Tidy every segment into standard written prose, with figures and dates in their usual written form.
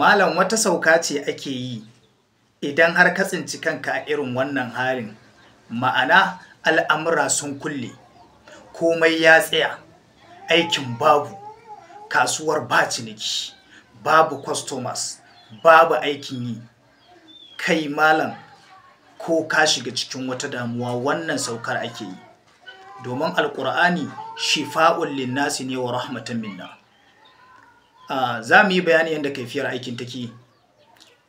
Malam wata sauka ce ake yi idan har ka tsinci kanka a irin wannan halin, ma'ana al'amura sun kulle, komai ya tsaya, aikin babu, kasuwar ba ciniki, babu customers, babu aikin yi. Kai malam ko ka shiga cikin wata damuwa wannan saukar ake yi. Domin Alƙur'ani shifa'un linnasi ne wa rahmatan minna. Za mu yi bayani yadda kaifiyar aikin take.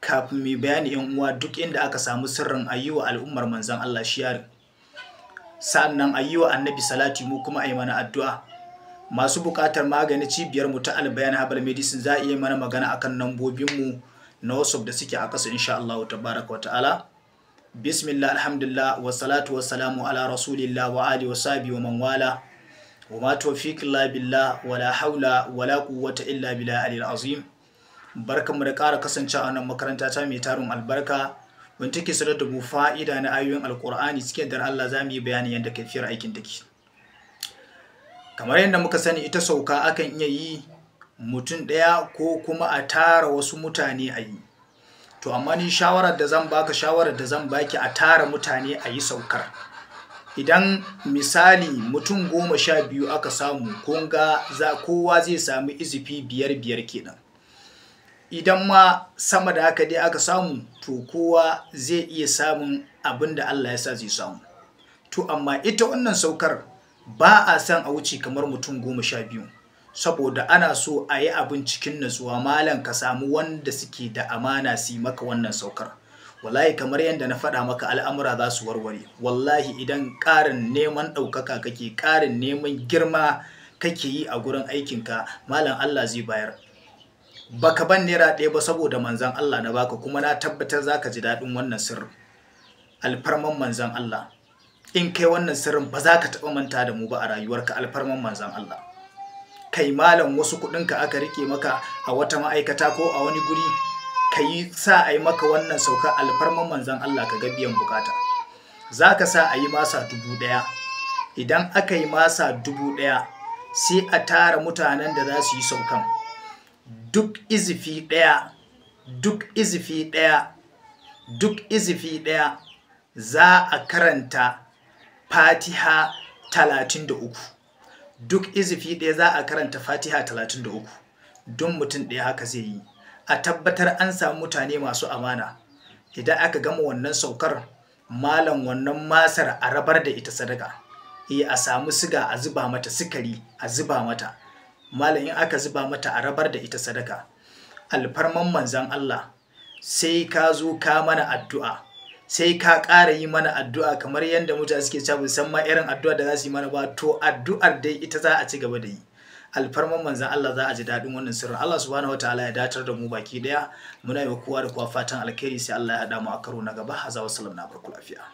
Kafin mu yi bayani yan uwa, duk inda aka samu sirrin ayyuwa al'ummar manzon Allah shiyar. Sa'annan ayyuwa annabi salati mu kuma ayi mana addu'a. Masu buƙatar magani cibiyar mu ta Albayan Herbal Medicine za a iya mana magana akan nambobin mu na WhatsApp da suke a ƙasa insha Allah tabaraka wa ta'ala. Bismillah, alhamdulillah, wa salatu wa salamu ala rasulillah wa alihi wa sahbihi wa man wala. Wa ma tawfiq illa billah wa la haula wa la quwwata illa billah alil azim. Barkanmu da ƙara kasancewa a nan makaranta ta mai tarin albarka wanda take sanar da mu fa'ida na ayoyin Alƙur'ani cikin dar Allah za mu yi bayani yadda kaifiyar aikin take. Kamar yadda muka sani ita sauka akan iya yi mutum ɗaya ko kuma a tara wasu mutane a yi. To amma ni shawarar da zan baki a tara mutane a yi saukar. Idan misali mutum 12 aka samu, kun ga kowa zai sami izifi 5 kenan. Idan ma sama da haka dai aka samu, to kowa zai iya samun abin da Allah ya sa zai samu. To amma ita wannan saukar ba a san a wuce kamar mutum 12, saboda ana so a yi abin cikin natsuwa. Malam ka samu wanda suke da amana su yi maka wannan saukar. Wallahi kamar yadda na faɗa maka al'amura za su warware. Wallahi idan ƙarin neman ɗaukaka kake, ƙarin neman girma kake yi a gurin aikinka, malam Allah zai bayar. Baka ban naira ɗaya ba saboda manzan Allah na baka, kuma na tabbatar za ka ji daɗin wannan sirrin. Alfarman manzan Allah. In kai wannan sirrin ba za ka taɓa manta da mu ba a rayuwarka, alfarman manzan Allah. Kai malam wasu kuɗinka aka rike maka a wata ma'aikata ko a wani guri, ka yi sa a yi maka wannan sauka alfarman manzan Allah ka ga biyan bukata. Za ka sa a yi masa 1000. Idan aka yi masa 1000 sai a tara mutanen da za su yi saukan. Duk izifi ɗaya za a karanta Fatiha 33. Duk izifi ɗaya za a karanta Fatiha 33. Don mutum ɗaya haka zai yi. A tabbatar an samu mutane masu amana. Idan aka gama wannan saukar, malam wannan masar a rabar da ita sadaka. A samu siga a zuba mata, sukari a zuba mata. Malam in aka zuba mata a rabar da ita sadaka. Alfarman manzan Allah, sai ka zo ka mana addu'a, sai ka ƙara yi mana addu'a kamar yadda mutane suke cewa musamman irin addu'a da za su yi mana ba, to addu'ar dai ita za a ci gaba da yi. Alfarman manzan Allah za a ji daɗin wannan sirrin. Allah subhanahu wataala ya datar da mu baki daya. Muna yi wa kowa da kowa fatan alkhairi, sai Allah ya haɗa mu a karo na gaba. Haza wa salam, na barku lafiya.